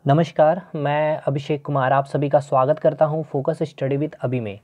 नमस्कार, मैं अभिषेक कुमार आप सभी का स्वागत करता हूं फोकस स्टडी विद अभी में।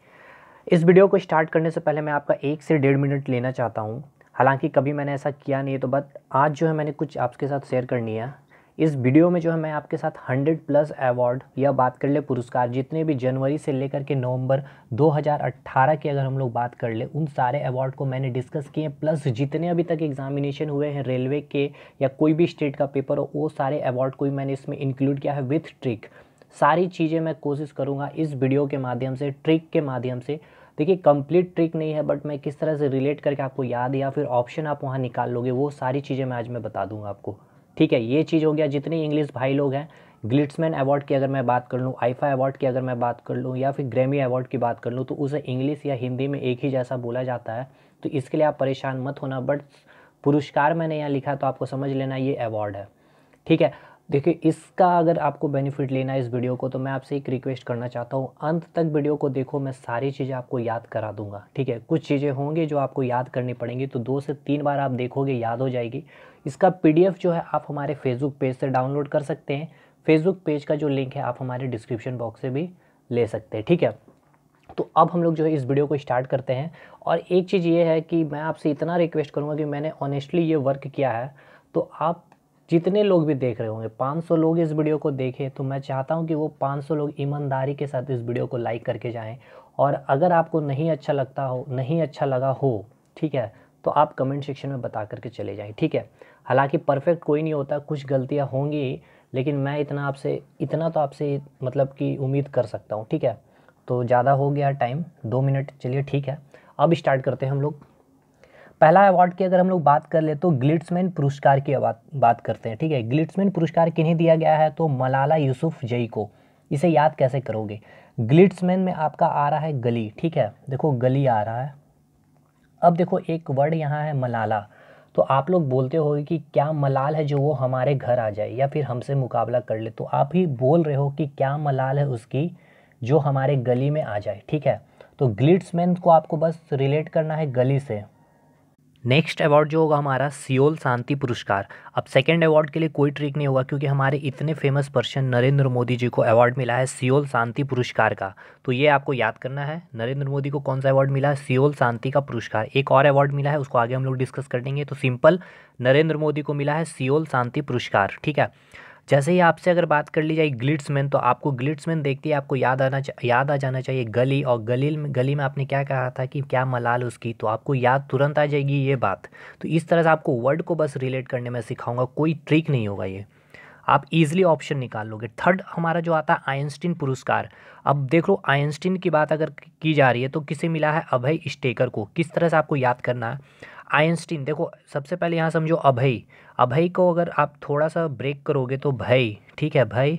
इस वीडियो को स्टार्ट करने से पहले मैं आपका 1 से 1.5 मिनट लेना चाहता हूं। हालांकि कभी मैंने ऐसा किया नहीं है, तो बट आज जो है मैंने कुछ आपके साथ शेयर करनी है। इस वीडियो में जो है मैं आपके साथ 100+ अवार्ड या बात कर ले पुरस्कार, जितने भी जनवरी से लेकर के नवंबर 2018 की अगर हम लोग बात कर ले, उन सारे अवार्ड को मैंने डिस्कस किए। प्लस जितने अभी तक एग्जामिनेशन हुए हैं रेलवे के या कोई भी स्टेट का पेपर हो, वो सारे अवार्ड को भी मैंने इसमें इंक्लूड किया है विथ ट्रिक। सारी चीज़ें मैं कोशिश करूँगा इस वीडियो के माध्यम से, ट्रिक के माध्यम से। देखिए, कंप्लीट ट्रिक नहीं है, बट मैं किस तरह से रिलेट करके आपको याद या फिर ऑप्शन आप वहाँ निकाल लोगे, वो सारी चीज़ें मैं आज मैं बता दूंगा आपको। ठीक है, ये चीज़ हो गया। जितने इंग्लिश भाई लोग हैं, ग्लिट्समैन अवार्ड की अगर मैं बात कर लूँ, आईफा अवार्ड की अगर मैं बात कर लूँ, या फिर ग्रैमी अवार्ड की बात कर लूँ, तो उसे इंग्लिश या हिंदी में एक ही जैसा बोला जाता है। तो इसके लिए आप परेशान मत होना। बट पुरस्कार मैंने यहाँ लिखा, तो आपको समझ लेना ये अवार्ड है। ठीक है, देखिए, इसका अगर आपको बेनिफिट लेना है इस वीडियो को, तो मैं आपसे एक रिक्वेस्ट करना चाहता हूँ, अंत तक वीडियो को देखो। मैं सारी चीज़ें आपको याद करा दूंगा। ठीक है, कुछ चीज़ें होंगी जो आपको याद करनी पड़ेंगी, तो 2 से 3 बार आप देखोगे, याद हो जाएगी। इसका PDF जो है आप हमारे फेसबुक पेज से डाउनलोड कर सकते हैं। फेसबुक पेज का जो लिंक है आप हमारे डिस्क्रिप्शन बॉक्स से भी ले सकते हैं। ठीक है, तो अब हम लोग जो है इस वीडियो को स्टार्ट करते हैं। और एक चीज़ ये है कि मैं आपसे इतना रिक्वेस्ट करूँगा कि मैंने ऑनेस्टली ये वर्क किया है, तो आप जितने लोग भी देख रहे होंगे, 500 लोग इस वीडियो को देखें, तो मैं चाहता हूं कि वो 500 लोग ईमानदारी के साथ इस वीडियो को लाइक करके जाएं। और अगर आपको नहीं अच्छा लगता हो, नहीं अच्छा लगा हो, ठीक है, तो आप कमेंट सेक्शन में बता करके चले जाएं। ठीक है, हालांकि परफेक्ट कोई नहीं होता, कुछ गलतियां होंगी, लेकिन मैं इतना तो आपसे मतलब कि उम्मीद कर सकता हूँ। ठीक है, तो ज़्यादा हो गया टाइम, 2 मिनट, चलिए ठीक है, अब स्टार्ट करते हैं हम लोग। पहला अवार्ड की अगर हम लोग बात कर ले, तो ग्लिट्समैन पुरस्कार की बात करते हैं। ठीक है, ग्लिट्समैन पुरस्कार किन्हें दिया गया है, तो मलाला यूसुफजई को। इसे याद कैसे करोगे? ग्लिट्समैन में आपका आ रहा है गली। ठीक है, देखो गली आ रहा है। अब देखो एक वर्ड यहाँ है मलाला, तो आप लोग बोलते होगे कि क्या मलाल है जो वो हमारे घर आ जाए या फिर हमसे मुकाबला कर ले। तो आप ही बोल रहे हो कि क्या मलाल है उसकी जो हमारे गली में आ जाए। ठीक है, तो ग्लिट्समैन को आपको बस रिलेट करना है गली से। नेक्स्ट अवार्ड जो होगा हमारा सियोल शांति पुरस्कार। अब सेकंड अवार्ड के लिए कोई ट्रिक नहीं होगा, क्योंकि हमारे इतने फेमस पर्सन नरेंद्र मोदी जी को अवार्ड मिला है सियोल शांति पुरस्कार का। तो ये आपको याद करना है, नरेंद्र मोदी को कौन सा अवार्ड मिला है? सियोल शांति का पुरस्कार। एक और अवार्ड मिला है, उसको आगे हम लोग डिस्कस कर देंगे। तो सिंपल, नरेंद्र मोदी को मिला है सियोल शांति पुरस्कार। ठीक है, जैसे ही आपसे अगर बात कर ली जाए ग्लिट्समैन, तो आपको ग्लिट्समैन देखते ही आपको याद आ जाना चाहिए गली। और गली में आपने क्या कहा था कि क्या मलाल उसकी, तो आपको याद तुरंत आ जाएगी ये बात। तो इस तरह से आपको वर्ड को बस रिलेट करने में सिखाऊंगा, कोई ट्रिक नहीं होगा, ये आप इजीली ऑप्शन निकाल लोगे। थर्ड हमारा जो आता है आइंस्टीन पुरस्कार। अब देख लो, आइंस्टीन की बात अगर की जा रही है, तो किसे मिला है? अभय स्टेकर को। किस तरह से आपको याद करना है आइंस्टीन? देखो, सबसे पहले यहाँ समझो अभय। अभय को अगर आप थोड़ा सा ब्रेक करोगे तो भय। ठीक है, भय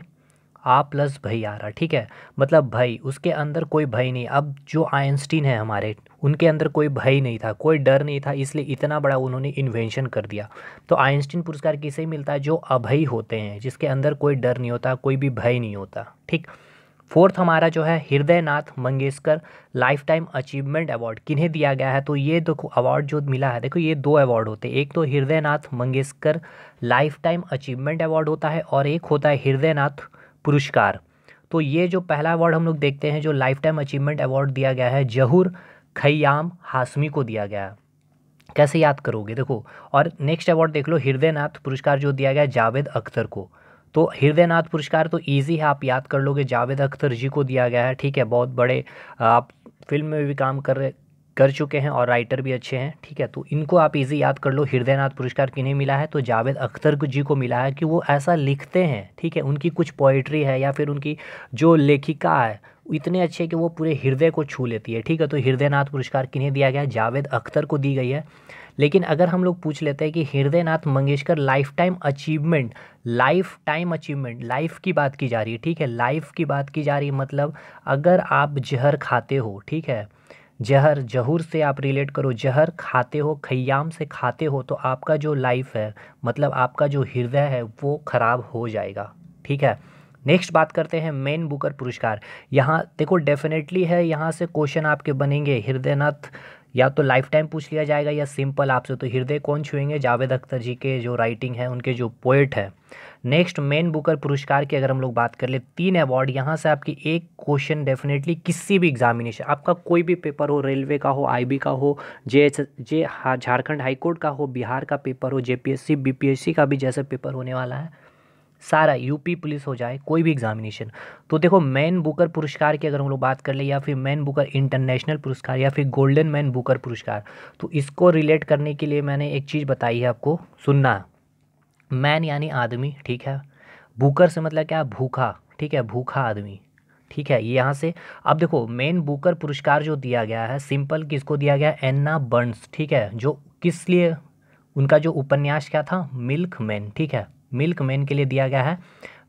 आ प्लस भई आ रहा। ठीक है, मतलब भय, उसके अंदर कोई भय नहीं। अब जो आइंस्टीन है हमारे, उनके अंदर कोई भय नहीं था, कोई डर नहीं था, इसलिए इतना बड़ा उन्होंने इन्वेंशन कर दिया। तो आइंस्टीन पुरस्कार किसे मिलता है? जो अभय होते हैं, जिसके अंदर कोई डर नहीं होता, कोई भी भय नहीं होता। ठीक, फोर्थ हमारा जो है Hridaynath Mangeshkar life time achievement award किन्हें दिया गया है? तो ये देखो अवार्ड जो मिला है, देखो ये 2 अवार्ड होते हैं। एक तो Hridaynath Mangeshkar life time achievement award होता है, और एक होता है हृदयनाथ पुरस्कार। तो ये जो पहला अवार्ड हम लोग देखते हैं, जो लाइफ टाइम अचीवमेंट अवार्ड दिया गया है, जहूर खय्याम हाशमी को दिया गया है। कैसे याद करोगे? देखो, और नेक्स्ट अवार्ड देख लो, हृदयनाथ पुरस्कार जो दिया गया है जावेद अख्तर को। तो हृदयनाथ पुरस्कार तो इजी है, आप याद कर लोगे, जावेद अख्तर जी को दिया गया है। ठीक है, बहुत बड़े आप फिल्म में भी काम कर चुके हैं और राइटर भी अच्छे हैं। ठीक है, तो इनको आप इजी याद कर लो। हृदयनाथ पुरस्कार किन्हें मिला है? तो जावेद अख्तर जी को मिला है, कि वो ऐसा लिखते हैं। ठीक है, उनकी कुछ पोइट्री है या फिर उनकी जो लेखिका है इतने अच्छे कि वो पूरे हृदय को छू लेती है। ठीक है, तो हृदयनाथ पुरस्कार किन्हें दिया गया है? जावेद अख्तर को दी गई है। लेकिन अगर हम लोग पूछ लेते हैं कि Hridaynath Mangeshkar life time achievement, life की बात की जा रही है। ठीक है, लाइफ की बात की जा रही है, मतलब अगर आप जहर खाते हो, ठीक है, जहूर से आप रिलेट करो, जहर खाते हो, खय्याम से खाते हो, तो आपका जो लाइफ है, मतलब आपका जो हृदय है, वो खराब हो जाएगा। ठीक है, नेक्स्ट बात करते हैं मैन बुकर पुरस्कार। यहाँ देखो डेफिनेटली है, यहाँ से क्वेश्चन आपके बनेंगे। हृदयनाथ या तो लाइफ टाइम पूछ लिया जाएगा या सिंपल आपसे। तो हृदय कौन छुएंगे? जावेद अख्तर जी के जो राइटिंग है, उनके जो पोएट है। नेक्स्ट मेन बुकर पुरस्कार की अगर हम लोग बात कर ले 3 अवार्ड, यहाँ से आपकी एक क्वेश्चन डेफिनेटली किसी भी एग्जामिनेशन, आपका कोई भी पेपर हो, रेलवे का हो, आईबी का हो, झारखंड हाईकोर्ट का हो, बिहार का पेपर हो, जेपीएससी बीपीएससी का भी जैसे पेपर होने वाला है, सारा यूपी पुलिस हो जाए, कोई भी एग्जामिनेशन, तो देखो मैन बुकर पुरस्कार की अगर हम लोग बात कर ले, या फिर मैन बुकर इंटरनेशनल पुरस्कार, या फिर गोल्डन मैन बुकर पुरस्कार, तो इसको रिलेट करने के लिए मैंने एक चीज़ बताई है आपको, सुनना। मैन यानी आदमी, ठीक है, बुकर से मतलब क्या, भूखा, ठीक है, भूखा आदमी, ठीक है, ये यहाँ से। अब देखो मेन बुकर पुरस्कार जो दिया गया है, सिंपल किसको दिया गया है, एन्ना बर्न्स, ठीक है, जो किस लिए, उनका जो उपन्यास क्या था, मिल्क मैन, ठीक है, मिल्क मैन के लिए दिया गया है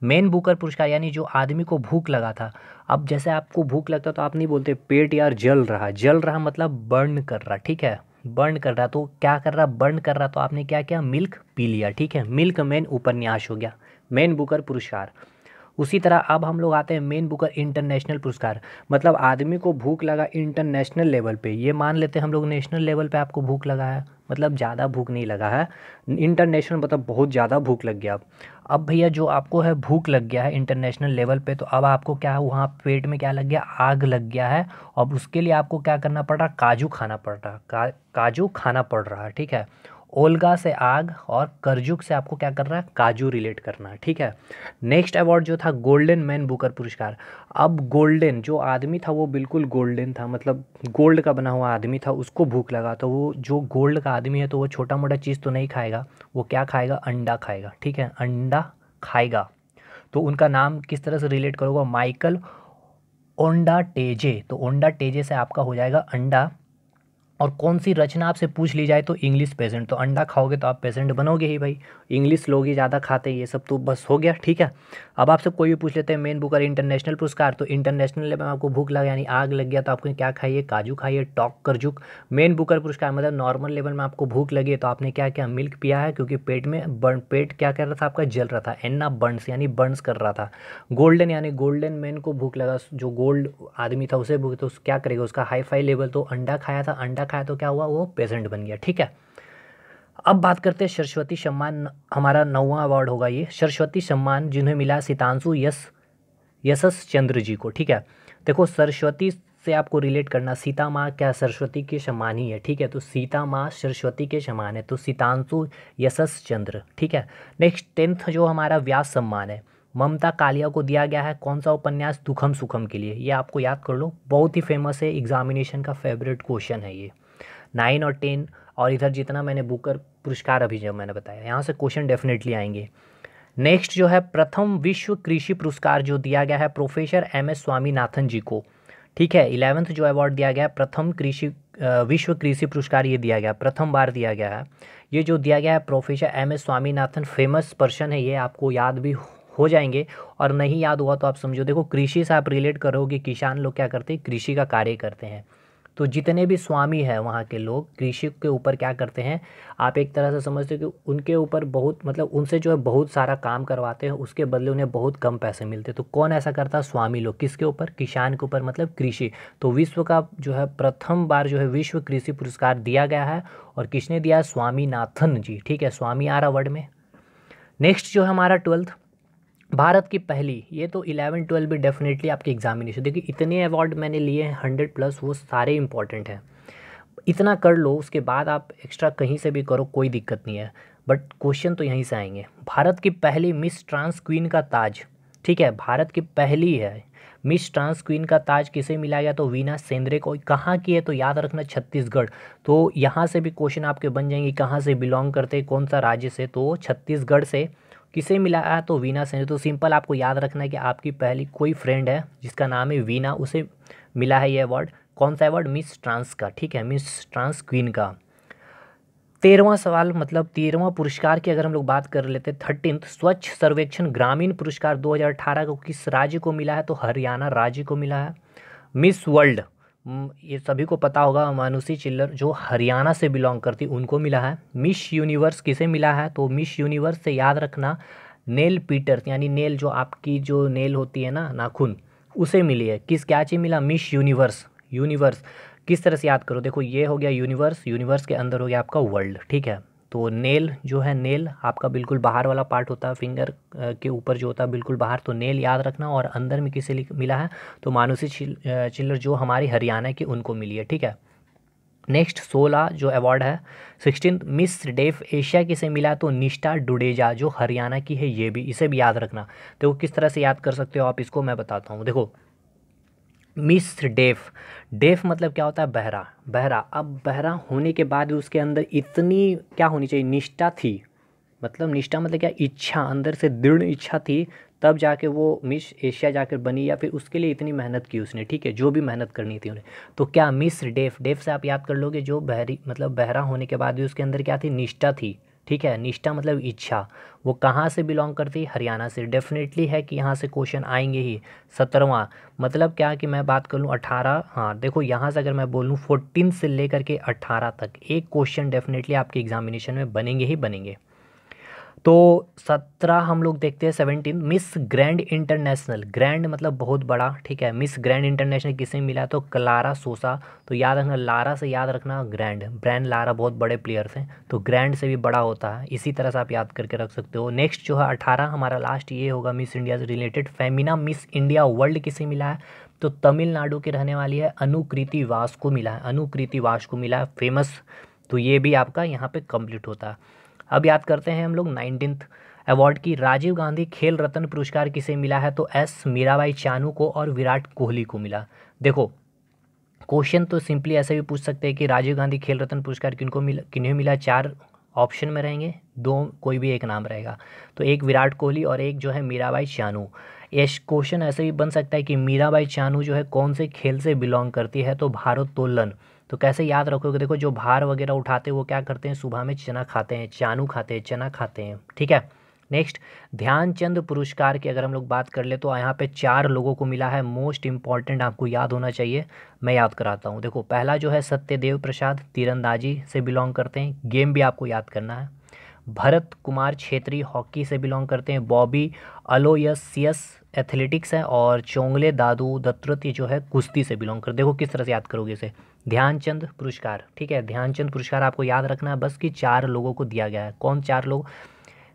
मेन बुकर पुरस्कार, यानी जो आदमी को भूख लगा था। अब जैसे आपको भूख लगता तो आप नहीं बोलते पेट यार जल रहा, जल रहा मतलब बर्न कर रहा, ठीक है, बर्न कर रहा, तो क्या कर रहा, बर्न कर रहा, तो आपने क्या किया, मिल्क पी लिया, ठीक है, मिल्क मैन उपन्यास हो गया मेन बुकर पुरस्कार। उसी तरह अब हम लोग आते हैं मेन बुकर इंटरनेशनल पुरस्कार, मतलब आदमी को भूख लगा इंटरनेशनल लेवल पे, ये मान लेते हैं हम लोग नेशनल लेवल पे आपको भूख लगा है, मतलब ज़्यादा भूख नहीं लगा है, इंटरनेशनल मतलब बहुत ज़्यादा भूख लग गया। अब भैया जो आपको है भूख लग गया है इंटरनेशनल लेवल पे, तो अब आपको क्या है, वहाँ पेट में क्या लग गया, आग लग गया है, अब उसके लिए आपको क्या करना पड़ रहा, काजू खाना पड़ रहा, काजू खाना पड़ रहा है, ठीक है। ओल्गा से आग और करजुक से आपको क्या कर रहा है, काजू रिलेट करना है, ठीक है। नेक्स्ट अवार्ड जो था गोल्डन मैन बुकर पुरस्कार। अब गोल्डन जो आदमी था वो बिल्कुल गोल्डन था, मतलब गोल्ड का बना हुआ आदमी था, उसको भूख लगा, तो वो जो गोल्ड का आदमी है तो वो छोटा मोटा चीज़ तो नहीं खाएगा, वो क्या खाएगा, अंडा खाएगा, ठीक है, अंडा खाएगा। तो उनका नाम किस तरह से रिलेट करोगे, माइकल ओंडा टेजे, तो ओंडा टेजे से आपका हो जाएगा अंडा। और कौन सी रचना आपसे पूछ ली जाए तो इंग्लिश पेशेंट, तो अंडा खाओगे तो आप पेशेंट बनोगे ही भाई, इंग्लिश लोग ही ज़्यादा खाते हैं, ये सब तो बस हो गया, ठीक है। अब आपसे कोई भी पूछ लेते हैं मेन बुकर इंटरनेशनल पुरस्कार, तो इंटरनेशनल लेवल में आपको भूख लगा यानी आग लग गया, तो आपने क्या खाइए, काजू खाइए, टॉक करजुक। मेन बुकर पुरस्कार मतलब नॉर्मल लेवल में आपको भूख लगी तो आपने क्या किया, मिल्क पिया है, क्योंकि पेट में पेट क्या कर रहा था आपका, जल रहा था, एन्ना बर्न्स यानी बर्न्स कर रहा था। गोल्डन यानी गोल्डन मैन को भूख लगा, जो गोल्ड आदमी था उसे भूख, तो क्या करेगा, उसका हाई फाई लेवल, तो अंडा खाया था, अंडा खाया तो क्या हुआ, वो पेशेंट बन गया, ठीक है। अब बात करते हैं सरस्वती सम्मान, हमारा 9वां अवार्ड होगा ये सरस्वती सम्मान, जिन्हें मिला सितांशु यशस चंद्र जी को, ठीक है। देखो सरस्वती से आपको रिलेट करना, सीता माँ क्या सरस्वती के समान ही है, ठीक है, तो सीता माँ सरस्वती के समान है, तो सितांशु यशस चंद्र, ठीक है। नेक्स्ट 10th जो हमारा व्यास सम्मान है, ममता कालिया को दिया गया है, कौन सा उपन्यास, दुखम सुखम के लिए, ये आपको याद कर लो, बहुत ही फेमस है, एग्जामिनेशन का फेवरेट क्वेश्चन है ये, 9 और 10, और इधर जितना मैंने बुकर पुरस्कार अभी जब मैंने बताया, यहाँ से क्वेश्चन डेफिनेटली आएंगे। नेक्स्ट जो है प्रथम विश्व कृषि पुरस्कार जो दिया गया है प्रोफेसर MS स्वामीनाथन जी को, ठीक है। 11th जो अवार्ड दिया गया प्रथम विश्व कृषि पुरस्कार, ये दिया गया, प्रथम बार दिया गया है, ये जो दिया गया है professor MS Swaminathan, famous person है ये, आपको याद भी हो जाएंगे, और नहीं याद हुआ तो आप समझो, देखो कृषि से आप रिलेट करोगे, किसान लोग क्या करते हैं, कृषि का कार्य करते हैं, तो जितने भी स्वामी हैं वहाँ के लोग कृषि के ऊपर क्या करते हैं, आप एक तरह से समझते हो कि उनके ऊपर बहुत, मतलब उनसे जो है बहुत सारा काम करवाते हैं, उसके बदले उन्हें बहुत कम पैसे मिलते, तो कौन ऐसा करता है, स्वामी लोग, किसके ऊपर, किसान के ऊपर, मतलब कृषि। तो विश्व का जो है प्रथम बार जो है विश्व कृषि पुरस्कार दिया गया है, और किसने दिया है, स्वामीनाथन जी, ठीक है, स्वामी आ रहा वर्ड में। नेक्स्ट जो है हमारा 12th, भारत की पहली, ये तो 11 12 भी डेफिनेटली आपके एग्जामिनेशन, देखिए इतने अवार्ड मैंने लिए हैं 100+, वो सारे इंपॉर्टेंट हैं, इतना कर लो, उसके बाद आप एक्स्ट्रा कहीं से भी करो, कोई दिक्कत नहीं है, बट क्वेश्चन तो यहीं से आएंगे। भारत की पहली मिस ट्रांस क्वीन का ताज, ठीक है, भारत की पहली है मिस ट्रांस क्वीन का ताज किसे मिला गया, तो वीना सेंद्रे को, कहाँ की है, तो याद रखना छत्तीसगढ़, तो यहाँ से भी क्वेश्चन आपके बन जाएंगे, कहाँ से बिलोंग करते, कौन सा राज्य से, तो छत्तीसगढ़ से। किसे मिला है, तो वीना सेंद्रे, तो सिंपल आपको याद रखना है कि आपकी पहली कोई फ्रेंड है जिसका नाम है वीना, उसे मिला है ये अवार्ड, कौन सा अवार्ड, मिस ट्रांस का, ठीक है, मिस ट्रांस क्वीन का। 13वां सवाल, मतलब 13वां पुरस्कार की अगर हम लोग बात कर लेते हैं, 13th स्वच्छ सर्वेक्षण ग्रामीण पुरस्कार 2018 को किस राज्य को मिला है, तो हरियाणा राज्य को मिला है। मिस वर्ल्ड, ये सभी को पता होगा, मानुषी चिल्लर जो हरियाणा से बिलोंग करती उनको मिला है। मिस यूनिवर्स किसे मिला है, तो मिस यूनिवर्स से याद रखना नेल पीटर्स, यानी नेल जो आपकी जो नेल होती है ना, नाखून, उसे मिली है, किस क्या चीज़ मिला, मिस यूनिवर्स। यूनिवर्स किस तरह से याद करो, देखो ये हो गया यूनिवर्स, यूनिवर्स के अंदर हो गया आपका वर्ल्ड, ठीक है, तो नेल जो है, नेल आपका बिल्कुल बाहर वाला पार्ट होता है, फिंगर के ऊपर जो होता है बिल्कुल बाहर, तो नेल याद रखना। और अंदर में किसे मिला है, तो मानुषी चिल्लर जो हमारी हरियाणा की उनको मिली है, ठीक है। नेक्स्ट 16 जो अवार्ड है, 16 मिस डेफ एशिया किसे मिला, तो निष्ठा डुडेजा जो हरियाणा की है, ये भी, इसे भी याद रखना। देखो किस तरह से याद कर सकते हो आप इसको, मैं बताता हूँ। देखो मिस डेफ, डेफ मतलब क्या होता है, बहरा, बहरा। अब बहरा होने के बाद भी उसके अंदर इतनी क्या होनी चाहिए, निष्ठा थी, मतलब निष्ठा मतलब क्या, इच्छा, अंदर से दृढ़ इच्छा थी, तब जाके वो मिस एशिया जाकर बनी, या फिर उसके लिए इतनी मेहनत की उसने, ठीक है, जो भी मेहनत करनी थी उन्हें। तो क्या मिस डेफ, डेफ से आप याद कर लोगे जो बहरी मतलब बहरा होने के बाद भी उसके अंदर क्या थी, निष्ठा थी, ठीक है। निष्ठा मतलब इच्छा। वो कहाँ से बिलोंग करती है, हरियाणा से। डेफिनेटली है कि यहाँ से क्वेश्चन आएंगे ही। 17वां मतलब क्या कि मैं बात कर लूँ 18, हाँ देखो यहाँ से अगर मैं बोलूँ 14 से लेकर के 18 तक एक क्वेश्चन डेफिनेटली आपके एग्जामिनेशन में बनेंगे ही बनेंगे। तो 17 हम लोग देखते हैं। 17 मिस ग्रैंड इंटरनेशनल, ग्रैंड मतलब बहुत बड़ा, ठीक है। मिस ग्रैंड इंटरनेशनल किसे मिला, तो क्लारा सोसा। तो याद रखना, लारा से याद रखना ग्रैंड, ब्रांड लारा बहुत बड़े प्लेयर्स हैं, तो ग्रैंड से भी बड़ा होता है, इसी तरह से आप याद करके रख सकते हो। नेक्स्ट जो है 18 हमारा लास्ट ये होगा मिस इंडिया से related. Femina miss India world किसे मिला है, तो तमिलनाडु की रहने वाली है अनुकृति वास को मिला है, अनुकृति वास को मिला है, फेमस। तो ये भी आपका यहाँ पे कंप्लीट होता है। अब याद करते हैं हम लोग 19th अवार्ड की। राजीव गांधी खेल रत्न पुरस्कार किसे मिला है, तो एस मीराबाई चानू को और विराट कोहली को मिला। देखो क्वेश्चन तो सिंपली ऐसे भी पूछ सकते हैं कि राजीव गांधी खेल रत्न पुरस्कार किनको मिला, किन्हें मिला, 4 ऑप्शन में रहेंगे, 2 कोई भी एक नाम रहेगा। तो एक विराट कोहली और एक जो है मीराबाई चानू। ये क्वेश्चन ऐसे भी बन सकता है कि मीराबाई चानू जो है कौन से खेल से बिलोंग करती है, तो भारोत्तोलन। तो कैसे याद रखोगे, देखो जो भार वगैरह उठाते हैं वो क्या करते हैं, सुबह में चना खाते हैं, चानू खाते हैं, चना खाते हैं, ठीक है। नेक्स्ट ध्यानचंद पुरस्कार की अगर हम लोग बात कर ले तो यहाँ पे 4 लोगों को मिला है। मोस्ट इंपॉर्टेंट आपको याद होना चाहिए, मैं याद कराता हूँ। देखो पहला जो है सत्यदेव प्रसाद, तीरंदाजी से बिलोंग करते हैं, गेम भी आपको याद करना है। भरत कुमार छेत्री हॉकी से बिलोंग करते हैं। बॉबी अलोयसियस एथलेटिक्स है। और चोंगले दादू दत्तरथ ये जो है कुश्ती से बिलोंग कर। देखो किस तरह से याद करोगे इसे, ध्यानचंद पुरस्कार, ठीक है। ध्यानचंद पुरस्कार आपको याद रखना है बस कि 4 लोगों को दिया गया है। कौन 4 लोग,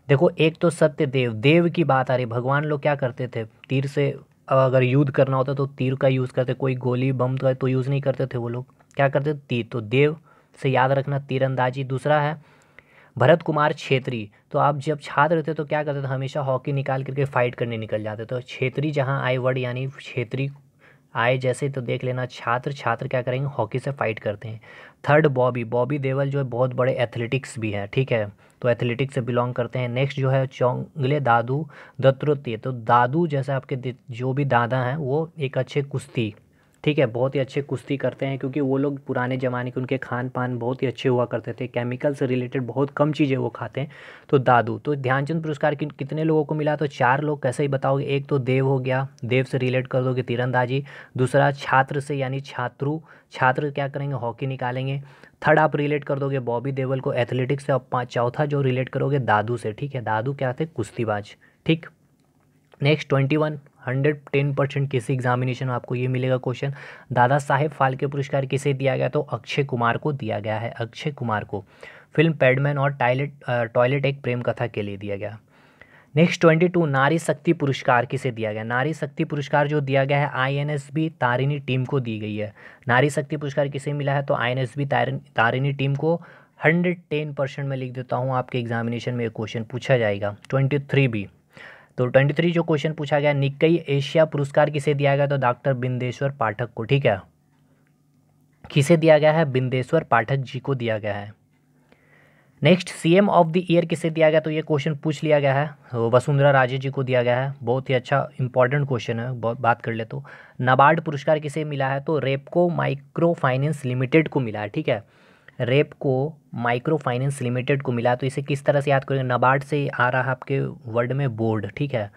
देखो एक तो सत्यदेव, देव की बात आ रही, भगवान लोग क्या करते थे, तीर से अगर युद्ध करना होता तो तीर का यूज़ करते, कोई गोली बम का तो यूज़ नहीं करते थे, वो लोग क्या करते थे, तीर। तो देव से याद रखना तीरंदाजी। दूसरा है भरत कुमार छेत्री, तो आप जब छात्र थे तो क्या करते थे, हमेशा हॉकी निकाल करके फाइट करने निकल जाते। तो छेत्री जहाँ आए वर्ड यानी छेत्री आए जैसे, तो देख लेना छात्र, छात्र क्या करेंगे, हॉकी से फाइट करते हैं। थर्ड बॉबी, बॉबी देवल जो है बहुत बड़े एथलेटिक्स भी हैं, ठीक है, तो एथलेटिक्स से बिलोंग करते हैं। नेक्स्ट जो है चोंगले दादू दत्तरथ, तो दादू जैसे आपके जो भी दादा हैं वो एक अच्छे कुश्ती, ठीक है, बहुत ही अच्छे कुश्ती करते हैं, क्योंकि वो लोग पुराने ज़माने के उनके खान पान बहुत ही अच्छे हुआ करते थे, केमिकल से रिलेटेड बहुत कम चीज़ें वो खाते हैं। तो दादू, तो ध्यानचंद पुरस्कार कितने लोगों को मिला, तो 4 लोग। कैसे ही बताओगे, एक तो देव हो गया, देव से रिलेट कर दोगे तीरंदाजी। दूसरा छात्र से यानी छात्रु, छात्र क्या करेंगे, हॉकी निकालेंगे। थर्ड आप रिलेट कर दोगे बॉबी देवल को एथलेटिक्स से। और चौथा जो रिलेट करोगे दादू से, ठीक है, दादू क्या थे, कुश्तीबाज, ठीक। नेक्स्ट 21 110% किसी एग्जामिनेशन में आपको ये मिलेगा क्वेश्चन। दादा साहेब फाल्के पुरस्कार किसे दिया गया, तो अक्षय कुमार को दिया गया है, अक्षय कुमार को। फिल्म पैडमैन और टॉयलेट एक प्रेम कथा के लिए दिया गया। नेक्स्ट 22 नारी शक्ति पुरस्कार किसे दिया गया, नारी शक्ति पुरस्कार जो दिया गया है INSB तारिणी टीम को दी गई है। नारी शक्ति पुरस्कार किसे मिला है, तो INSB तारिणी टीम को। 110% में लिख देता हूँ, आपके एग्जामिनेशन में एक क्वेश्चन पूछा जाएगा। 23 भी, तो 23 जो क्वेश्चन पूछा गया, निक्कई एशिया पुरस्कार किसे दिया गया, तो डॉक्टर बिंदेश्वर पाठक को, ठीक है, किसे दिया गया है, बिंदेश्वर पाठक जी को दिया गया है। Next CM of the year किसे दिया गया, तो ये क्वेश्चन पूछ लिया गया है, तो वसुंधरा राजे जी को दिया गया है, बहुत ही अच्छा इंपॉर्टेंट क्वेश्चन है, बहुत बात कर ले तो। नाबार्ड पुरस्कार किसे मिला है, तो रेपको माइक्रो फाइनेंस लिमिटेड को मिला है, ठीक है, रेपको माइक्रो फाइनेंस लिमिटेड को मिला। तो इसे किस तरह से याद करेंगे, नाबार्ड से आ रहा है आपके वर्ड में बोर्ड, ठीक है।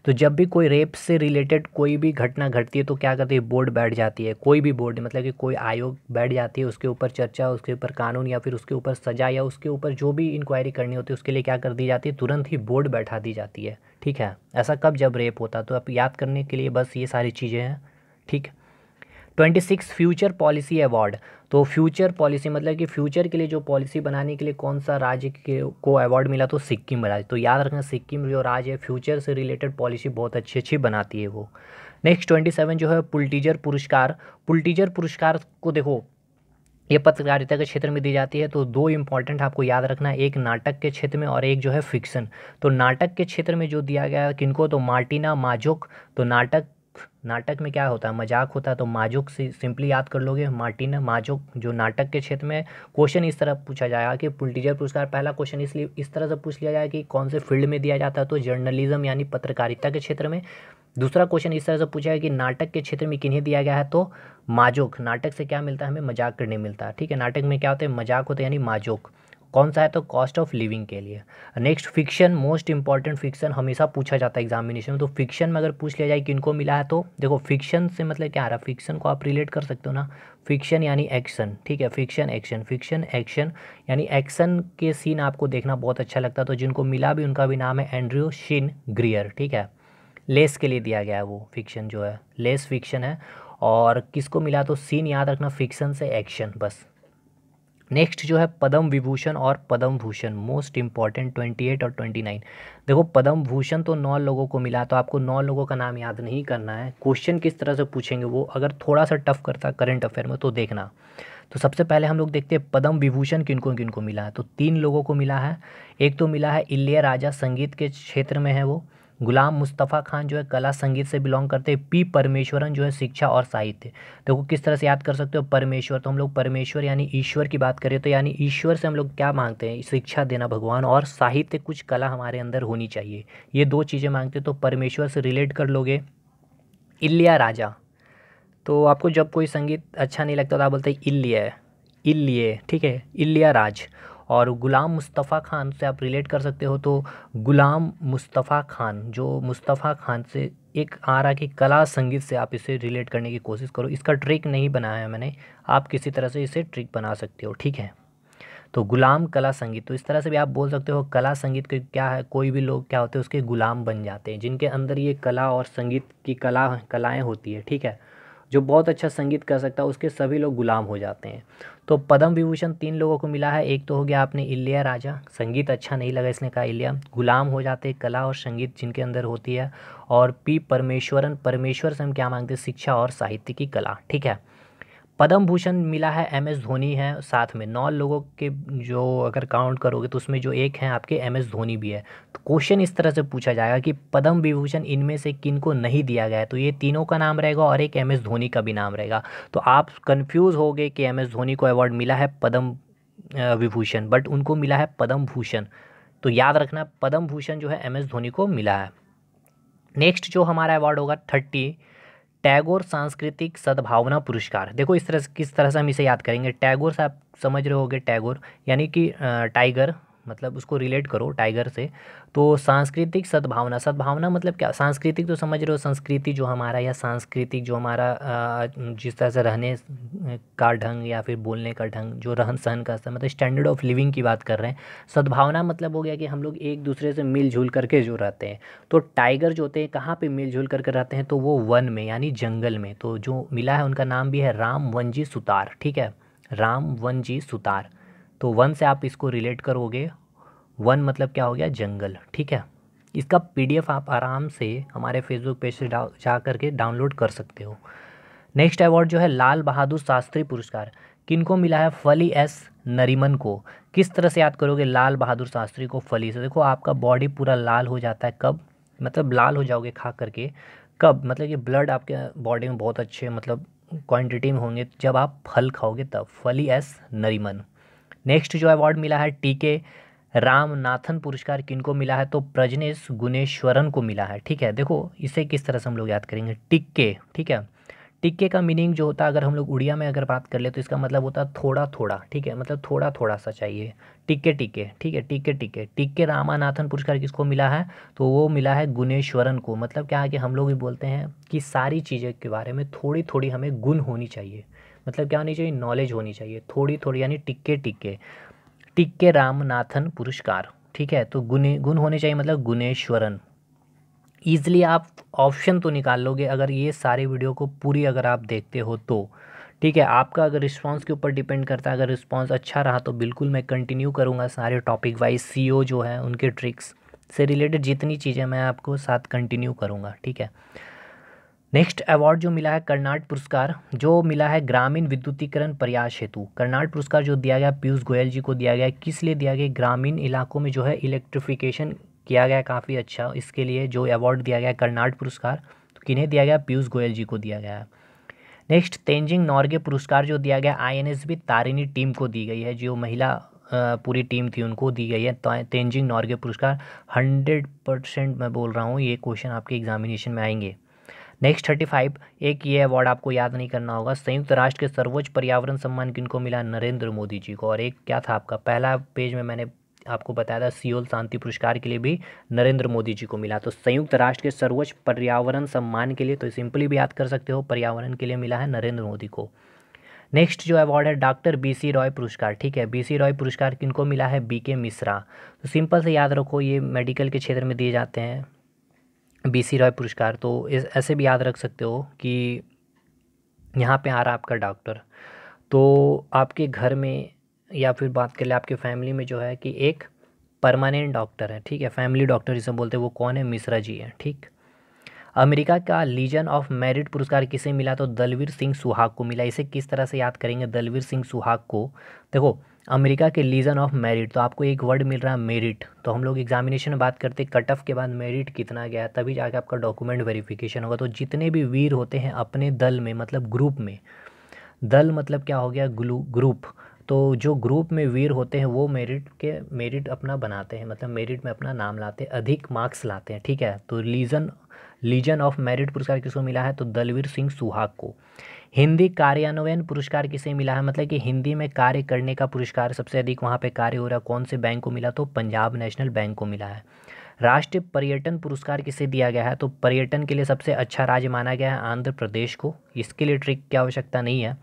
तो जब भी कोई रेप से रिलेटेड कोई भी घटना घटती है तो क्या करती है, बोर्ड बैठ जाती है, कोई भी बोर्ड मतलब कि कोई आयोग बैठ जाती है, उसके ऊपर चर्चा, उसके ऊपर कानून या फिर उसके ऊपर सजा या उसके ऊपर जो भी इंक्वायरी करनी होती है उसके लिए क्या कर दी जाती है, तुरंत ही बोर्ड बैठा दी जाती है, ठीक है। ऐसा कब, जब रेप होता, तो आप याद करने के लिए बस ये सारी चीज़ें हैं, ठीक। 26 फ्यूचर पॉलिसी अवार्ड। तो फ्यूचर पॉलिसी मतलब कि फ्यूचर के लिए जो पॉलिसी बनाने के लिए कौन सा राज्य के को अवार्ड मिला, तो सिक्किम राज्य। तो याद रखना सिक्किम जो राज्य है फ्यूचर से रिलेटेड पॉलिसी बहुत अच्छी अच्छी बनाती है वो। नेक्स्ट 27 जो है पुलिट्जर पुरस्कार। पुलिट्जर पुरस्कार को देखो, ये पत्रकारिता के क्षेत्र में दी जाती है। तो दो इंपॉर्टेंट आपको याद रखना है, एक नाटक के क्षेत्र में और एक जो है फिक्शन। तो नाटक के क्षेत्र में जो दिया गया है किनको, तो मार्टिना माजोक। तो नाटक में क्या होता है, मजाक होता है, तो माजोक से सिंपली याद कर लोगे, मार्टिना माजोक जो नाटक के क्षेत्र में। क्वेश्चन इस तरह पूछा जाएगा कि पुलिट्जर पुरस्कार, पहला क्वेश्चन इसलिए इस तरह से पूछ लिया जाए कि कौन से फील्ड में दिया जाता है, तो जर्नलिज्म यानी पत्रकारिता के क्षेत्र में। दूसरा क्वेश्चन इस तरह से पूछा है कि नाटक के क्षेत्र में किन्हें दिया गया है, तो माजोक। नाटक से क्या मिलता है, हमें मजाक करने मिलता है, ठीक है। नाटक में क्या होता है, मजाक होता है, यानी माजोक। कौन सा है, तो कॉस्ट ऑफ लिविंग के लिए। Next fiction, most important fiction हमेशा पूछा जाता है एग्जामिनेशन में। तो फिक्शन में अगर पूछ लिया जाए कि किनको मिला है, तो देखो फिक्शन से मतलब क्या आ रहा है, फिक्शन को आप रिलेट कर सकते हो ना, फिक्शन यानी एक्शन, ठीक है। फिक्शन एक्शन, फिक्शन एक्शन यानी एक्शन के सीन आपको देखना बहुत अच्छा लगता है। तो जिनको मिला भी उनका भी नाम है एंड्रयू शिन ग्रियर, ठीक है। लेस के लिए दिया गया है वो फिक्शन जो है, लेस फिक्शन है। और किसको मिला, तो सीन याद रखना, फिक्शन से एक्शन, बस। नेक्स्ट जो है पद्म विभूषण और पद्म भूषण, मोस्ट इंपॉर्टेंट 28 और 29। देखो पद्म भूषण तो 9 लोगों को मिला, तो आपको 9 लोगों का नाम याद नहीं करना है। क्वेश्चन किस तरह से पूछेंगे वो, अगर थोड़ा सा टफ करता करंट अफेयर में तो देखना। तो सबसे पहले हम लोग देखते हैं पद्म विभूषण किनको किनको मिला है। तो 3 लोगों को मिला है। एक तो मिला है इलैयाराजा, संगीत के क्षेत्र में है वो। गुलाम मुस्तफ़ा खान जो है कला संगीत से बिलोंग करते हैं। पी परमेश्वरन जो है शिक्षा और साहित्य। देखो किस तरह से याद कर सकते हो, परमेश्वर, तो हम लोग परमेश्वर यानी ईश्वर की बात करें तो यानी ईश्वर से हम लोग क्या मांगते हैं, शिक्षा देना भगवान, और साहित्य कुछ कला हमारे अंदर होनी चाहिए, ये 2 चीज़ें मांगते हैं। तो परमेश्वर से रिलेट कर लोगे। इलैयाराजा, तो आपको जब कोई संगीत अच्छा नहीं लगता तो आप बोलते हैं इल्लिया, इल्लिए, ठीक है, इलैयाराज। और गुलाम मुस्तफ़ा खान से आप रिलेट कर सकते हो, तो गुलाम मुस्तफ़ा खान, जो मुस्तफ़ा खान से एक आ रहा कि कला संगीत से आप इसे रिलेट करने की कोशिश करो। इसका ट्रिक नहीं बनाया है मैंने, आप किसी तरह से इसे ट्रिक बना सकते हो, ठीक है। तो गुलाम कला संगीत, तो इस तरह से भी आप बोल सकते हो। कला संगीत के क्या है, कोई भी लोग क्या होते हैं उसके गुलाम बन जाते हैं, जिनके अंदर ये कला और संगीत की कलाएँ होती है, ठीक है। जो बहुत अच्छा संगीत कर सकता है उसके सभी लोग गुलाम हो जाते हैं। तो पद्म विभूषण 3 लोगों को मिला है। एक तो हो गया आपने इलैयाराजा, संगीत अच्छा नहीं लगा इसने कहा इलिया, गुलाम हो जाते हैं कला और संगीत जिनके अंदर होती है। और पी परमेश्वरन, परमेश्वर से हम क्या मांगते हैं, शिक्षा और साहित्य की कला, ठीक है। पद्म भूषण मिला है एम एस धोनी है साथ में। 9 लोगों के जो अगर काउंट करोगे तो उसमें जो एक हैं आपके एम एस धोनी भी है। तो क्वेश्चन इस तरह से पूछा जाएगा कि पद्म विभूषण इनमें से किन को नहीं दिया गया है, तो ये तीनों का नाम रहेगा और एक एम एस धोनी का भी नाम रहेगा। तो आप कंफ्यूज हो गए कि एम एस धोनी को अवार्ड मिला है पद्म विभूषण, बट उनको मिला है पद्म भूषण। तो याद रखना पद्म भूषण जो है एम एस धोनी को मिला है। नेक्स्ट जो हमारा अवार्ड होगा 30 टैगोर सांस्कृतिक सद्भावना पुरस्कार। देखो इस तरह से किस तरह से हम इसे याद करेंगे। टैगोर से आप समझ रहे होगे, टैगोर यानी कि टाइगर, मतलब उसको रिलेट करो टाइगर से। तो सांस्कृतिक सद्भावना, सद्भावना मतलब क्या, सांस्कृतिक तो समझ रहे हो, संस्कृति जो हमारा या सांस्कृतिक जो हमारा जिस तरह से रहने का ढंग या फिर बोलने का ढंग, जो रहन सहन का मतलब स्टैंडर्ड ऑफ लिविंग की बात कर रहे हैं। सद्भावना मतलब हो गया कि हम लोग एक दूसरे से मिलजुल करके जो रहते हैं। तो टाइगर जो होते हैं कहाँ पे मिलजुल करके रहते हैं, तो वो वन में यानी जंगल में। तो जो मिला है उनका नाम भी है राम वनजी सुतार, ठीक है, राम वनजी सुतार। तो वन से आप इसको रिलेट करोगे, वन मतलब क्या हो गया, जंगल, ठीक है। इसका पीडीएफ आप आराम से हमारे फेसबुक पेज से जा करके डाउनलोड कर सकते हो। नेक्स्ट अवार्ड जो है लाल बहादुर शास्त्री पुरस्कार, किनको मिला है, फली एस नरीमन को। किस तरह से याद करोगे लाल बहादुर शास्त्री को, फली से। देखो आपका बॉडी पूरा लाल हो जाता है कब, मतलब लाल हो जाओगे खा करके, कब मतलब कि ब्लड आपके बॉडी में बहुत अच्छे मतलब क्वांटिटी में होंगे जब आप फल खाओगे तब, फली एस नरीमन। नेक्स्ट जो अवार्ड मिला है टीके रामनाथन पुरस्कार, किनको मिला है, तो प्रजनेश गुणेश्वरन को मिला है, ठीक है। देखो इसे किस तरह से हम लोग याद करेंगे, टिक्के, ठीक है। टिक्के का मीनिंग जो होता है अगर हम लोग उड़िया में अगर बात कर ले तो इसका मतलब होता है थोड़ा थोड़ा, ठीक है, मतलब थोड़ा थोड़ा सा चाहिए। टिक्के टिक्के, ठीक है, टिक्के टिक्के। टिक्के रामानाथन पुरस्कार किसको मिला है, तो वो मिला है गुणेश्वरन को। मतलब क्या है कि हम लोग भी बोलते हैं कि सारी चीज़ें के बारे में थोड़ी थोड़ी हमें गुण होनी चाहिए, मतलब क्या होनी चाहिए, नॉलेज होनी चाहिए थोड़ी थोड़ी, यानी टिक्के टिक्के, टिक्के रामनाथन पुरस्कार, ठीक है। तो गुण होने चाहिए मतलब गुणेश्वरन, ईज़िली आप ऑप्शन तो निकाल लोगे अगर ये सारे वीडियो को पूरी अगर आप देखते हो तो, ठीक है। आपका अगर रिस्पांस के ऊपर डिपेंड करता है, अगर रिस्पांस अच्छा रहा तो बिल्कुल मैं कंटिन्यू करूँगा सारे टॉपिक वाइज, सीओ जो है उनके ट्रिक्स से रिलेटेड जितनी चीज़ें मैं आपको साथ कंटिन्यू करूँगा, ठीक है। नेक्स्ट अवार्ड जो मिला है कर्नाट पुरस्कार, जो मिला है ग्रामीण विद्युतीकरण प्रयास हेतु। कर्नाट पुरस्कार जो दिया गया पीयूष गोयल जी को दिया गया, किस लिए दिया गया? ग्रामीण इलाकों में जो है इलेक्ट्रिफिकेशन किया गया काफ़ी अच्छा, इसके लिए जो अवार्ड दिया गया कर्नाट पुरस्कार, तो किन्हें दिया गया? पीयूष गोयल जी को दिया गया है। नेक्स्ट तेंजिंग नॉर्गे पुरस्कार जो दिया गया आईएनएसवी तारिणी टीम को दी गई है, जो महिला पूरी टीम थी उनको दी गई है तेंजिंग नॉर्गे पुरस्कार। 100% मैं बोल रहा हूँ ये क्वेश्चन आपके एग्जामिनेशन में आएंगे। नेक्स्ट 35, एक ये अवार्ड आपको याद नहीं करना होगा, संयुक्त राष्ट्र के सर्वोच्च पर्यावरण सम्मान किनको मिला? नरेंद्र मोदी जी को। और एक क्या था आपका पहला पेज में मैंने आपको बताया था सियोल शांति पुरस्कार के लिए भी नरेंद्र मोदी जी को मिला। तो संयुक्त राष्ट्र के सर्वोच्च पर्यावरण सम्मान के लिए तो सिंपली भी याद कर सकते हो, पर्यावरण के लिए मिला है नरेंद्र मोदी को। नेक्स्ट जो अवार्ड है डॉक्टर बीसी रॉय पुरस्कार, ठीक है। बीसी रॉय पुरस्कार किनको मिला है? बीके मिश्रा। तो सिंपल से याद रखो ये मेडिकल के क्षेत्र में दिए जाते हैं बीसी रॉय पुरस्कार, तो ऐसे भी याद रख सकते हो कि यहाँ पे आ रहा आपका डॉक्टर, तो आपके घर में या फिर बात कर ले आपके फैमिली में जो है कि एक परमानेंट डॉक्टर है, ठीक है, फैमिली डॉक्टर जिसे बोलते हैं, वो कौन है? मिश्रा जी हैं, ठीक। अमेरिका का लीजन ऑफ मेरिट पुरस्कार किसे मिला? तो दलवीर सिंह सुहाग को मिला। इसे किस तरह से याद करेंगे दलवीर सिंह सुहाग को? देखो अमेरिका के लीजन ऑफ मेरिट, तो आपको एक वर्ड मिल रहा है मेरिट, तो हम लोग एग्जामिनेशन में बात करते हैं कट ऑफ के बाद मेरिट कितना गया तभी जाके आपका डॉक्यूमेंट वेरिफिकेशन होगा। तो जितने भी वीर होते हैं अपने दल में, मतलब ग्रुप में, दल मतलब क्या हो गया? ग्रुप, तो जो ग्रुप में वीर होते हैं वो मेरिट अपना बनाते हैं, मतलब मेरिट में अपना नाम लाते हैं, अधिक मार्क्स लाते हैं, ठीक है। तो लीजन ऑफ मेरिट पुरस्कार किसको मिला है? तो दलवीर सिंह सुहाग को। हिंदी कार्यान्वयन पुरस्कार किसे मिला है? मतलब कि हिंदी में कार्य करने का पुरस्कार सबसे अधिक वहाँ पे कार्य हो रहा है, कौन से बैंक को मिला? तो पंजाब नेशनल बैंक को मिला है। राष्ट्रीय पर्यटन पुरस्कार किसे दिया गया है? तो पर्यटन के लिए सबसे अच्छा राज्य माना गया है आंध्र प्रदेश को, इसके लिए ट्रिक की आवश्यकता नहीं है।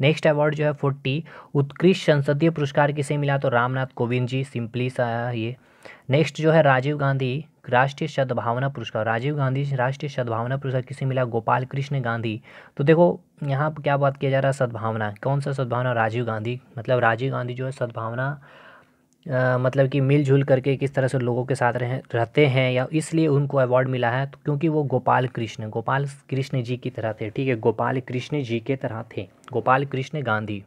नेक्स्ट अवार्ड जो है 40 उत्कृष्ट संसदीय पुरस्कार किसे मिला? तो रामनाथ कोविंद जी, सिंपली सा ये। नेक्स्ट जो है राजीव गांधी राष्ट्रीय सद्भावना पुरस्कार, राजीव गांधी राष्ट्रीय सद्भावना पुरस्कार किसे मिला? गोपाल कृष्ण गांधी। तो देखो यहाँ पर क्या बात किया जा रहा है? सद्भावना, कौन सा सद्भावना? राजीव गांधी, मतलब राजीव गांधी जो है सद्भावना मतलब कि मिलजुल करके किस तरह से लोगों के साथ रहते हैं, या इसलिए उनको अवार्ड मिला है तो क्योंकि वो गोपाल कृष्ण जी की तरह थे, ठीक है, गोपाल कृष्ण जी के तरह थे, गोपाल कृष्ण गांधी।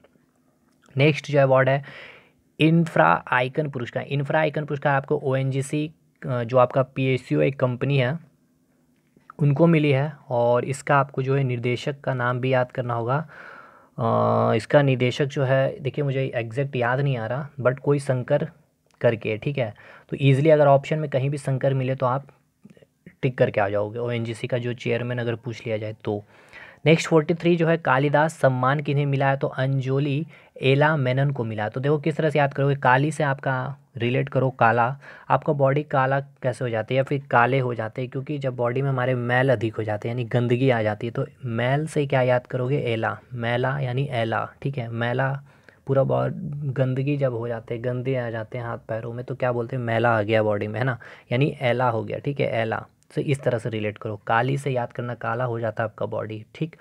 नेक्स्ट जो अवार्ड है इंफ्रा आइकन पुरस्कार, इंफ्रा आइकन पुरस्कार आपको ओएनजीसी जो आपका पीएसयू एक कंपनी है उनको मिली है, और इसका आपको जो है निर्देशक का नाम भी याद करना होगा। इसका निदेशक जो है देखिए मुझे एग्जैक्ट याद नहीं आ रहा, बट कोई शंकर करके, ठीक है। तो ईजिली अगर ऑप्शन में कहीं भी शंकर मिले तो आप टिक करके आ जाओगे, ओएनजीसी का जो चेयरमैन अगर पूछ लिया जाए तो। नेक्स्ट 43 जो है कालिदास सम्मान किन्हें मिला है? तो अंजोली एला मेनन को मिला। तो देखो किस तरह से याद करोगे, काली से आपका रिलेट करो काला, आपका बॉडी काला कैसे हो जाती है या फिर काले हो जाते हैं? क्योंकि जब बॉडी में हमारे मैल अधिक हो जाते हैं यानी गंदगी आ जाती है, तो मैल से क्या याद करोगे? एला, मैला यानी एला, ठीक है। मैला पूरा गंदगी जब हो जाते हैं, गंदे आ जाते हैं हाथ पैरों में, तो क्या बोलते हैं? मैला आ गया बॉडी में, है ना, यानी एला हो गया, ठीक है, एला से इस तरह से रिलेट करो, काली से याद करना, काला हो जाता है आपका बॉडी, ठीक।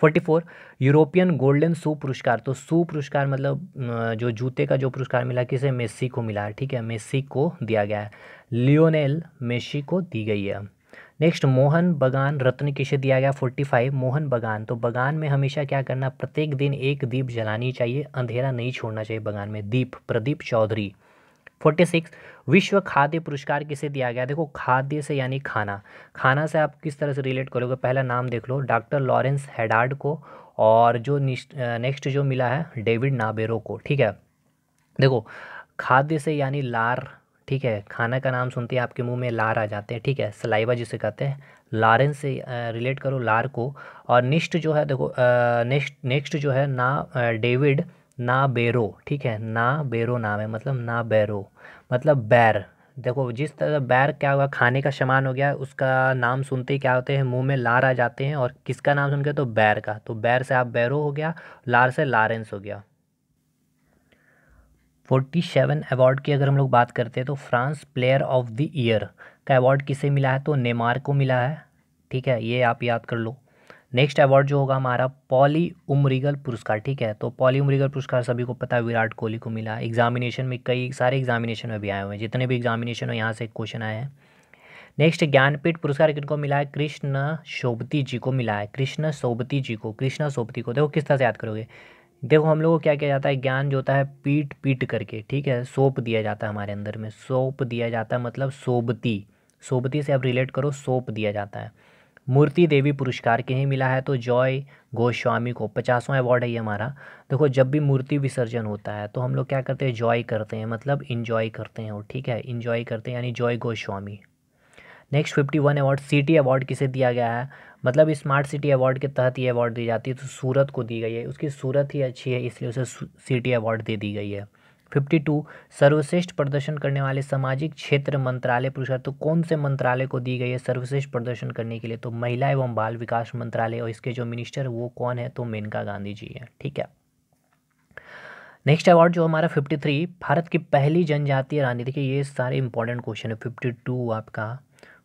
44 यूरोपियन गोल्डन शू पुरस्कार, तो शू पुरस्कार मतलब जो जूते का जो पुरस्कार मिला किसे? मेस्सी को मिला है, ठीक है, मेस्सी को दिया गया है, लियोनेल मेस्सी को दी गई है। नेक्स्ट मोहन बगान रत्न किसे दिया गया? 45 मोहन बगान, तो बगान में हमेशा क्या करना? प्रत्येक दिन एक दीप जलानी चाहिए, अंधेरा नहीं छोड़ना चाहिए बगान में, दीप प्रदीप चौधरी। 46 विश्व खाद्य पुरस्कार किसे दिया गया? देखो खाद्य से यानी खाना, खाना से आप किस तरह से रिलेट करोगे? पहला नाम देख लो, डॉक्टर लॉरेंस हेडार्ड को, और जो नेक्स्ट जो मिला है डेविड नाबेरो को, ठीक है। देखो खाद्य से यानी लार, ठीक है, खाना का नाम सुनते हैं आपके मुंह में लार आ जाते हैं, ठीक है, सलाइवा जिसे कहते हैं, लॉरेंस से रिलेट करो लार को। और निष्ठ जो है देखो नेक्स्ट जो है डेविड ना बेरो, ठीक है, ना बेरो नाम है, मतलब ना बैरो मतलब बैर। देखो जिस तरह बैर क्या हुआ, खाने का सामान हो गया, उसका नाम सुनते ही क्या होते हैं? मुंह में लार आ जाते हैं, और किसका नाम सुन के? तो बैर का, तो बैर से आप बैरो हो गया, लार से लॉरेंस हो गया। 47 अवार्ड की अगर हम लोग बात करते हैं तो France player of the year, का अवार्ड किसे मिला है, तो नेमार को मिला है। ठीक है, ये आप याद कर लो। नेक्स्ट अवार्ड जो होगा हमारा पॉली उमरीगल पुरस्कार। ठीक है, तो पॉली उमरीगल पुरस्कार सभी को पता है विराट कोहली को मिला है। एग्जामिनेशन में कई सारे एग्जामिनेशन में भी आए हुए हैं, जितने भी एग्जामिनेशन हो यहाँ से क्वेश्चन आए हैं। नेक्स्ट ज्ञानपीठ पुरस्कार किनको मिला है, कृष्ण सोबती जी को मिला है। कृष्ण सोबती जी को, कृष्णा सोबती को। देखो किस तरह से याद करोगे, देखो हम लोगों को क्या किया जाता है, ज्ञान जो होता है पीट पीट करके, ठीक है, सौंप दिया जाता है हमारे अंदर में, सौंप दिया जाता है मतलब सोबती, सोबती से आप रिलेट करो, सौंप दिया जाता है। मूर्ति देवी पुरस्कार किन्हें मिला है, तो जॉय गोस्वामी को। 50वां अवार्ड है ये हमारा। देखो जब भी मूर्ति विसर्जन होता है तो हम लोग क्या करते हैं, जॉय करते हैं, मतलब इंजॉय करते हैं, और ठीक है इंजॉय करते हैं, यानी Joy Goswami. Next 51 award city award किसे दिया गया है, मतलब स्मार्ट सिटी अवार्ड के तहत ये अवार्ड दी जाती है, तो सूरत को दी गई है, उसकी सूरत ही अच्छी है इसलिए उसे सिटी अवार्ड दे दी गई है। 52 सर्वश्रेष्ठ प्रदर्शन करने वाले सामाजिक क्षेत्र मंत्रालय पुरस्कार, तो कौन से मंत्रालय को दी गई है सर्वश्रेष्ठ प्रदर्शन करने के लिए, तो महिला एवं बाल विकास मंत्रालय, और इसके जो मिनिस्टर वो कौन है, तो मेनका गांधी जी हैं। ठीक है, नेक्स्ट अवार्ड जो हमारा 53 भारत की पहली जनजातीय रानी। देखिए ये सारे इंपॉर्टेंट क्वेश्चन है, 52 आपका,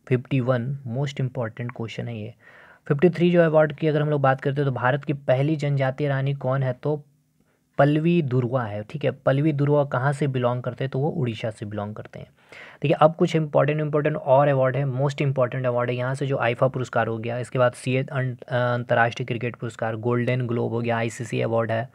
51 मोस्ट इंपॉर्टेंट क्वेश्चन है ये। 53 जो अवार्ड की अगर हम लोग बात करते हैं तो भारत की पहली जनजातीय रानी कौन है, तो पल्लवी दुर्वा है। ठीक है, पल्लवी दुर्वा कहाँ से बिलोंग करते हैं, तो वो उड़ीसा से बिलोंग करते हैं। देखिए अब कुछ इंपॉर्टेंट और अवार्ड है, मोस्ट इंपॉर्टेंट अवार्ड है यहाँ से, जो आईफा पुरस्कार हो गया, इसके बाद सीए अंतर्राष्ट्रीय क्रिकेट पुरस्कार, गोल्डन ग्लोब हो गया, आईसीसी अवार्ड है,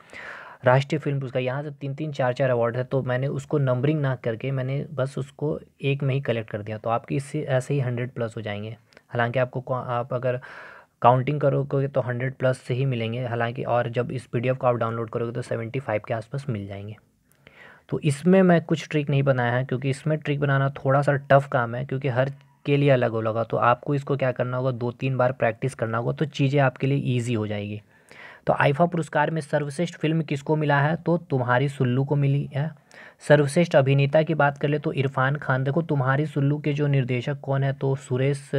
राष्ट्रीय फिल्म पुरस्कार, यहाँ से 3-3 4-4 अवार्ड है। तो मैंने उसको नंबरिंग ना करके मैंने बस उसको एक में ही कलेक्ट कर दिया, तो आपकी इससे ऐसे ही 100+ हो जाएंगे। हालांकि आपको आप अगर काउंटिंग करोगे तो 100+ से ही मिलेंगे हालांकि, और जब इस पीडीएफ को आप डाउनलोड करोगे तो 75 के आसपास मिल जाएंगे। तो इसमें मैं कुछ ट्रिक नहीं बनाया है, क्योंकि इसमें ट्रिक बनाना थोड़ा सा टफ काम है, क्योंकि हर के लिए अलग होगा, तो आपको इसको क्या करना होगा, 2-3 बार प्रैक्टिस करना होगा, तो चीज़ें आपके लिए ईजी हो जाएगी। तो आईफा पुरस्कार में सर्वश्रेष्ठ फिल्म किसको मिला है, तो तुम्हारी सुल्लू को मिली है। सर्वश्रेष्ठ अभिनेता की बात कर ले तो इरफान खान। देखो तुम्हारी सुल्लू के जो निर्देशक कौन है, तो सुरेश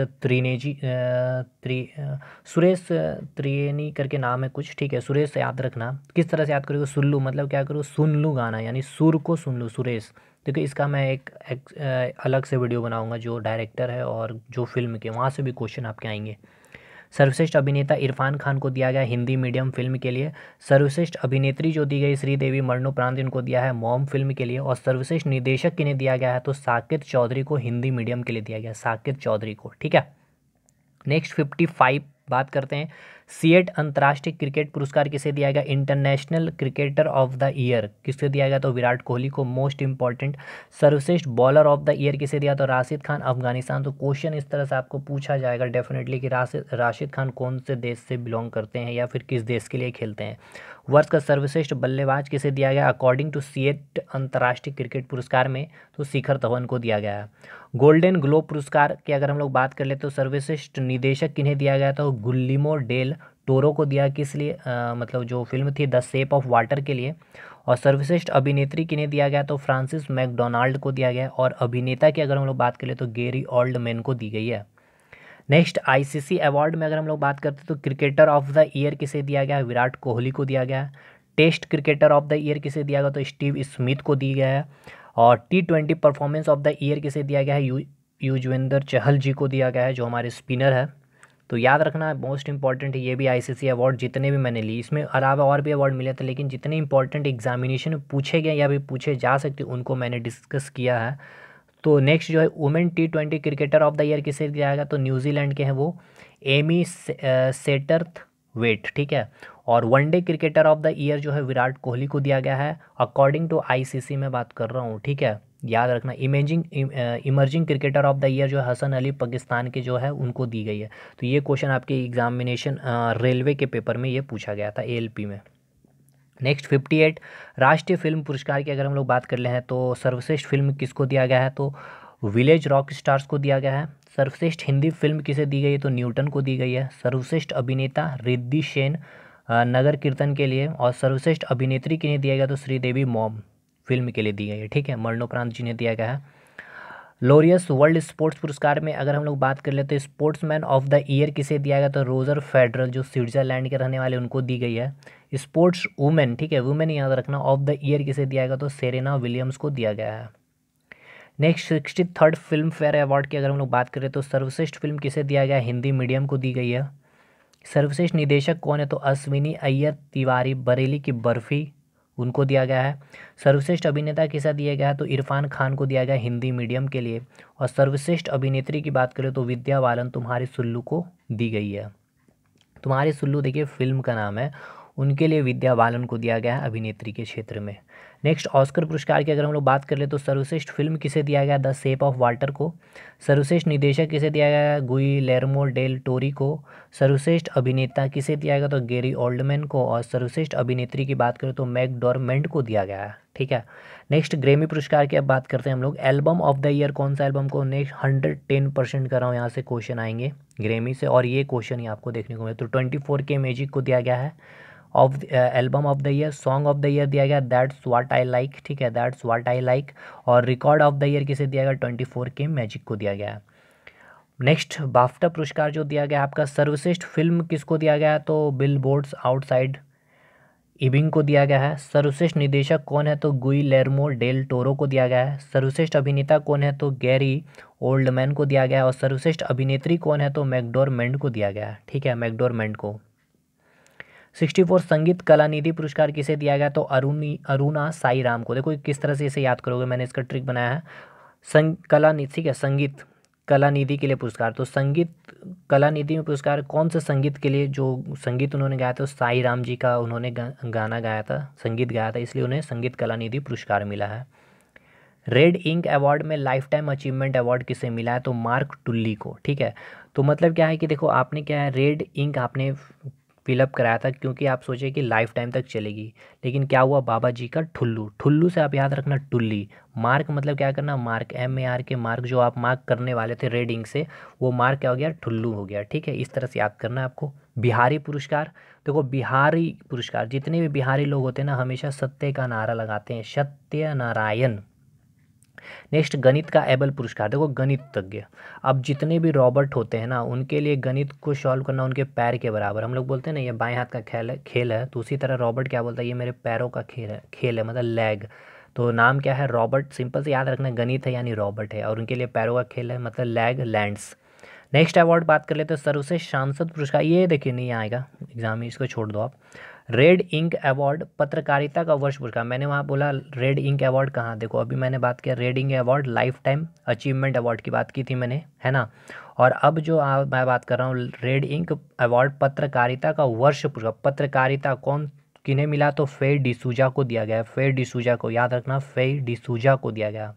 त्रिवेणी करके नाम है कुछ, ठीक है, सुरेश याद रखना। किस तरह से याद करोगे, सुल्लू मतलब क्या करो, सुन लूँ गाना, यानी सुर को सुन लूँ, सुरेश। देखो इसका मैं एक अलग से वीडियो बनाऊंगा, जो डायरेक्टर है और जो फिल्म के, वहाँ से भी क्वेश्चन आपके आएंगे। सर्वश्रेष्ठ अभिनेता इरफान खान को दिया गया हिंदी मीडियम फिल्म के लिए। सर्वश्रेष्ठ अभिनेत्री जो दी गई श्रीदेवी मरणोपरांत, इनको दिया है मॉम फिल्म के लिए। और सर्वश्रेष्ठ निर्देशक किन्हें दिया गया है, तो साकेत चौधरी को हिंदी मीडियम के लिए दिया गया, साकेत चौधरी को। ठीक है, नेक्स्ट 55 बात करते हैं, सीएट अंतर्राष्ट्रीय क्रिकेट पुरस्कार किसे दिया गया, international cricketer of the year किसे दिया गया, तो विराट कोहली को, मोस्ट इंपॉर्टेंट। सर्वश्रेष्ठ बॉलर ऑफ द ईयर किसे दिया, तो राशिद खान अफगानिस्तान। तो क्वेश्चन इस तरह से आपको पूछा जाएगा डेफिनेटली कि राशिद खान कौन से देश से बिलोंग करते हैं या फिर किस देश के लिए खेलते हैं। वर्ष का सर्वश्रेष्ठ बल्लेबाज किसे दिया गया, अकॉर्डिंग टू सीएट अंतर्राष्ट्रीय क्रिकेट पुरस्कार में, तो शिखर धवन को दिया गया है। गोल्डन ग्लोब पुरस्कार की अगर हम लोग बात कर ले तो सर्वश्रेष्ठ निदेशक किन्हें दिया गया, तो गुल्लिमो डेल टोरो को दिया, किस लिए, मतलब जो फिल्म थी द शेप ऑफ वाटर के लिए। और सर्वश्रेष्ठ अभिनेत्री किन्हें दिया गया, तो फ्रांसिस मैकडोनाल्ड को दिया गया। और अभिनेता की अगर हम लोग बात करें तो गेरी ओल्डमैन को दी गई है। नेक्स्ट आईसीसी अवार्ड में अगर हम लोग बात करते हैं तो क्रिकेटर ऑफ द ईयर किसे दिया गया, विराट कोहली को दिया गया। Test cricketer of the year किसे दिया गया, तो स्टीव स्मिथ को दिया गया है। और T20 performance of the year किसे दिया गया है, युजवेंद्र चहल जी को दिया गया है, जो हमारे स्पिनर है। तो याद रखना मोस्ट इंपॉर्टेंट है ये भी आईसीसी अवार्ड जितने भी मैंने ली, इसमें अलावा और भी अवार्ड मिले थे, लेकिन जितने इंपॉर्टेंट एग्जामिनेशन में पूछे गए या भी पूछे जा सकते उनको मैंने डिस्कस किया है। तो नेक्स्ट जो है women T20 cricketer of the year किसे दिया जाएगा, तो न्यूजीलैंड के हैं वो, एमी सेटरथवेट। ठीक है, और one day cricketer of the year जो है विराट कोहली को दिया गया है, अकॉर्डिंग टू आईसीसी में बात कर रहा हूँ। ठीक है, याद रखना। Emerging cricketer of the year जो है हसन अली पाकिस्तान के जो है उनको दी गई है। तो ये क्वेश्चन आपके एग्जामिनेशन रेलवे के पेपर में ये पूछा गया था, ALP में। नेक्स्ट 58 राष्ट्रीय फिल्म पुरस्कार की अगर हम लोग बात कर ले हैं तो सर्वश्रेष्ठ फिल्म किसको दिया गया है, तो विलेज रॉक स्टार्स को दिया गया है। सर्वश्रेष्ठ हिंदी फिल्म किसे दी गई है, तो न्यूटन को दी गई है। सर्वश्रेष्ठ अभिनेता रिद्धि सेन नगर कीर्तन के लिए। और सर्वश्रेष्ठ अभिनेत्री किन्हें दिया गया, तो श्रीदेवी मॉम फिल्म के लिए दी गई है। ठीक है, मरणोपरांत जिन्हें दिया गया है। लोरियस वर्ल्ड स्पोर्ट्स पुरस्कार में अगर हम लोग बात कर लेते हैं स्पोर्ट्समैन ऑफ द ईयर किसे दिया गया, तो रोजर फेडरल जो स्विट्जरलैंड के रहने वाले उनको दी गई है। स्पोर्ट्स वुमेन, ठीक है, वुमेन याद रखना, ऑफ द ईयर किसे दिया गया, तो सेरेना विलियम्स को दिया गया है। Next 63rd film fair award की अगर हम लोग बात करें तो सर्वश्रेष्ठ फिल्म किसे दिया गया है, हिंदी मीडियम को दी गई है। सर्वश्रेष्ठ निदेशक कौन है, तो अश्विनी अय्यर तिवारी, बरेली की बर्फी, उनको दिया गया है। सर्वश्रेष्ठ अभिनेता किसे दिया गया है, तो इरफान खान को दिया गया है हिंदी मीडियम के लिए। और सर्वश्रेष्ठ अभिनेत्री की बात करें तो विद्या बालन तुम्हारी सुल्लू को दी गई है। तुम्हारी सुल्लू देखिए फिल्म का नाम है, उनके लिए विद्या बालन को दिया गया है अभिनेत्री के क्षेत्र में। नेक्स्ट ऑस्कर पुरस्कार की अगर हम लोग बात कर ले तो सर्वश्रेष्ठ फिल्म किसे दिया गया, द शेप ऑफ वाटर को। सर्वश्रेष्ठ निर्देशक किसे दिया गया, गुइलेर्मो डेल टोरी को। सर्वश्रेष्ठ अभिनेता किसे दिया गया, तो गैरी ओल्डमैन को। और सर्वश्रेष्ठ अभिनेत्री की बात करें तो मैकडॉर्मेंट को दिया गया है, ठीक है। नेक्स्ट ग्रैमी पुरस्कार की अब बात करते हैं हम लोग। एल्बम ऑफ द ईयर कौन सा एल्बम को, नेक्स्ट 110% कर रहा हूँ यहाँ से क्वेश्चन आएंगे ग्रैमी से, और ये क्वेश्चन ही आपको देखने को मिले। तो 24K मैजिक को दिया गया है of album of the year. Song of the year दिया गया दैट्स व्हाट आई लाइक, ठीक है, दैट्स व्हाट आई लाइक। और रिकॉर्ड ऑफ द ईयर किसे दिया गया, 24K मैजिक को दिया गया है। नेक्स्ट बाफ्टा पुरस्कार जो दिया गया आपका, सर्वश्रेष्ठ फिल्म किसको दिया गया है, तो बिलबोर्ड्स आउटसाइड इबिंग को दिया गया है। सर्वश्रेष्ठ निदेशक कौन है, तो गुइलेर्मो डेल टोरो को दिया गया है। सर्वश्रेष्ठ अभिनेता कौन है, तो गैरी ओल्डमैन को दिया गया है। और सर्वश्रेष्ठ अभिनेत्री कौन है, तो मैकडॉर्मेंट को दिया गया है, ठीक है, मैकडॉर्मेंट को। 64 संगीत कलानिधि पुरस्कार किसे दिया गया, तो अरुणा साई राम को। देखो किस तरह से इसे याद करोगे, मैंने इसका ट्रिक बनाया है। कलानिधि, ठीक है, संगीत कलानिधि के लिए पुरस्कार, तो संगीत कलानिधि में पुरस्कार कौन से संगीत के लिए, जो संगीत उन्होंने गाया था साई राम जी का उन्होंने गाना गाया था, संगीत गाया था, इसलिए उन्हें संगीत कलानिधि पुरस्कार मिला है। रेड इंक अवार्ड में लाइफ टाइम अचीवमेंट अवार्ड किसे मिला है, तो मार्क टुल्ली को, ठीक है। तो मतलब क्या है कि देखो आपने क्या है, रेड इंक आपने फिलअप कराया था क्योंकि आप सोचे कि लाइफ टाइम तक चलेगी, लेकिन क्या हुआ, बाबा जी का ठुल्लू, ठुल्लू से आप याद रखना टुल्ली। मार्क मतलब क्या करना, मार्क, MAR के मार्क, जो आप मार्क करने वाले थे रेड इंक से, वो मार्क क्या हो गया, ठुल्लू हो गया, ठीक है। इस तरह से याद करना है आपको। बिहारी पुरस्कार, देखो बिहारी पुरस्कार जितने भी बिहारी लोग होते हैं ना, हमेशा सत्य का नारा लगाते हैं, सत्य नारायण। नेक्स्ट गणित का एबल पुरस्कार, देखो गणितज्ञ, अब जितने भी रॉबर्ट होते हैं ना, उनके लिए गणित को सॉल्व करना उनके पैर के बराबर। हम लोग बोलते हैं ना ये बाएं हाथ का खेल है, तो उसी तरह रॉबर्ट क्या बोलता है, ये मेरे पैरों का खेल है, मतलब लैग। तो नाम क्या है, रॉबर्ट, सिंपल से याद रखना, गणित है यानी रॉबर्ट है, और उनके लिए पैरों का खेल है मतलब लैग लैंड्स। नेक्स्ट अवार्ड बात कर लेते हैं, सर्वश्रेष्ठ सांसद पुरस्कार, ये देखिए नहीं आएगा एग्जाम में, इसको छोड़ दो आप। रेड इंक अवार्ड पत्रकारिता का वर्ष पुरस्कार, मैंने वहाँ बोला रेड इंक अवार्ड कहाँ, देखो अभी मैंने बात किया red ink award, lifetime achievement award की बात की थी मैंने, है ना। और अब जो मैं बात कर रहा हूँ रेड इंक अवार्ड पत्रकारिता का वर्ष पुरस्कार, पत्रकारिता कौन किन्हें मिला, तो फे डिसूजा को दिया गया, फे डिसूजा को, याद रखना फे डिसूजा को दिया गया।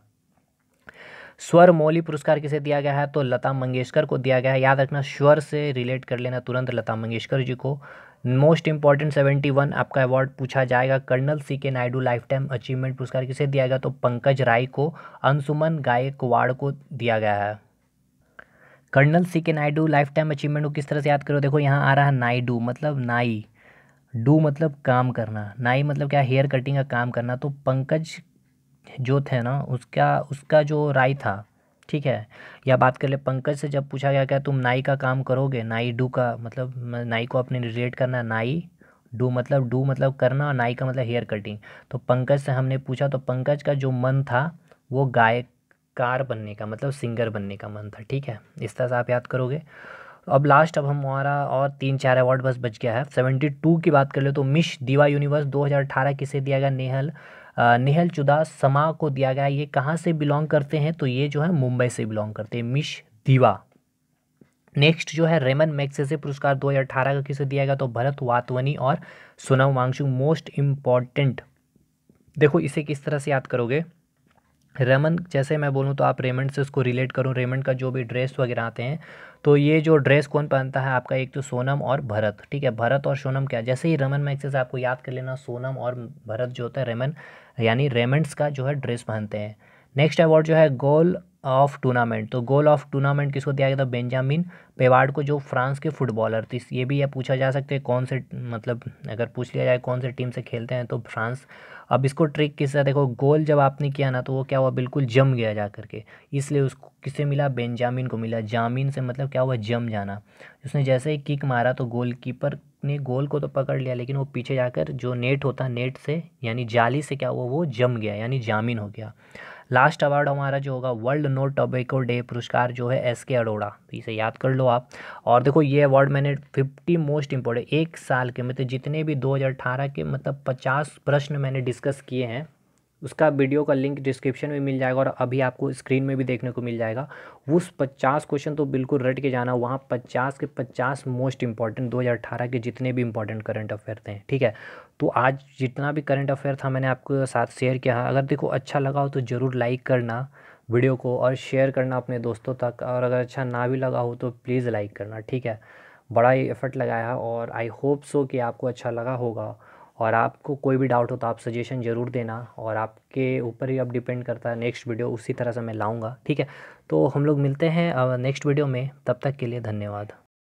स्वर मौली पुरस्कार किसे दिया गया है, तो लता मंगेशकर को दिया गया है, याद रखना स्वर से रिलेट कर लेना तुरंत, लता मंगेशकर जी को। मोस्ट इंपॉर्टेंट 71 आपका अवार्ड पूछा जाएगा, colonel CK Naidu lifetime achievement पुरस्कार किसे दिया गया, तो पंकज राय को। अंशुमन गायकवाड़ को दिया गया है। Colonel CK Naidu lifetime achievement को किस तरह से याद करो, देखो यहाँ आ रहा है नायडू मतलब नाई, डू मतलब काम करना, नाई मतलब क्या, हेयर कटिंग का काम करना। तो पंकज जो थे ना, उसका जो राय था, ठीक है। या बात कर ले पंकज से जब पूछा गया क्या तुम नाई का काम करोगे, नाई डू का मतलब नाई को अपने रिलेट करना, नाई डू मतलब करना, और नाई का मतलब हेयर कटिंग। तो पंकज से हमने पूछा, तो पंकज का जो मन था वो गायककार बनने का, मतलब सिंगर बनने का मन था, ठीक है। इस तरह से आप याद करोगे। अब लास्ट, अब हमारा और 3-4 अवार्ड बस बच गया है। 72 की बात कर ले तो मिस दिवा यूनिवर्स 2018 किसे दिया गया, नेहल चुदासमा को दिया गया। ये कहाँ से बिलोंग करते हैं, तो ये जो है मुंबई से बिलोंग करते हैं, मिस दिवा। नेक्स्ट जो है रेमन मैग्सेसे पुरस्कार 2018 का किसे दिया गया, तो भरत वातवनी और सोनम वांगचुक। मोस्ट इम्पॉर्टेंट, देखो इसे किस तरह से याद करोगे, रेमन जैसे मैं बोलूँ तो आप रेमंड से उसको रिलेट करो, रेमंड का जो भी ड्रेस वगैरह आते हैं, तो ये जो ड्रेस कौन पहनता है आपका, एक तो सोनम और भरत, ठीक है। भरत और सोनम क्या, जैसे ही रेमन मैक्स से आपको याद कर लेना, सोनम और भरत जो होता है रेमन यानी रेमंड्स का जो है ड्रेस पहनते हैं। नेक्स्ट अवार्ड जो है गोल ऑफ टूर्नामेंट, तो गोल ऑफ टूर्नामेंट किसको दिया गया था, बेंजामिन पेवार्ड को, जो फ्रांस के फुटबॉलर थे। ये भी ये पूछा जा सकते हैं कौन से, मतलब अगर पूछ लिया जाए कौन से टीम से खेलते हैं तो फ्रांस। अब इसको ट्रिक किससे, देखो गोल जब आपने किया ना तो वो क्या हुआ, बिल्कुल जम गया जा करके, इसलिए उसको किसे मिला, बेंजामिन को मिला। जामिन से मतलब क्या हुआ, जम जाना। उसने जैसे ही किक मारा तो गोलकीपर ने गोल को तो पकड़ लिया, लेकिन वो पीछे जाकर जो नेट होता है, नेट से यानी जाली से क्या हुआ, वो जम गया यानी जामिन हो गया। लास्ट अवार्ड हमारा जो होगा वर्ल्ड नो टोबैको डे पुरस्कार जो है SK अरोड़ा, तो इसे याद कर लो आप। और देखो ये अवार्ड मैंने 50 मोस्ट इम्पोर्टेंट एक साल के मतलब जितने भी 2018 के मतलब 50 प्रश्न मैंने डिस्कस किए हैं, उसका वीडियो का लिंक डिस्क्रिप्शन में मिल जाएगा और अभी आपको स्क्रीन में भी देखने को मिल जाएगा। उस 50 क्वेश्चन तो बिल्कुल रट के जाना, वहाँ 50 के 50 मोस्ट इंपॉर्टेंट 2018 के जितने भी इंपॉर्टेंट करंट अफेयर थे, ठीक है। तो आज जितना भी करंट अफेयर था मैंने आपको साथ शेयर किया है। अगर देखो अच्छा लगा हो तो ज़रूर लाइक करना वीडियो को और शेयर करना अपने दोस्तों तक, और अगर अच्छा ना भी लगा हो तो प्लीज़ लाइक करना, ठीक है। बड़ा ही एफर्ट लगाया और आई होप सो कि आपको अच्छा लगा होगा। और आपको कोई भी डाउट हो तो आप सजेशन ज़रूर देना, और आपके ऊपर ही अब डिपेंड करता है नेक्स्ट वीडियो उसी तरह से मैं लाऊंगा, ठीक है। तो हम लोग मिलते हैं नेक्स्ट वीडियो में, तब तक के लिए धन्यवाद।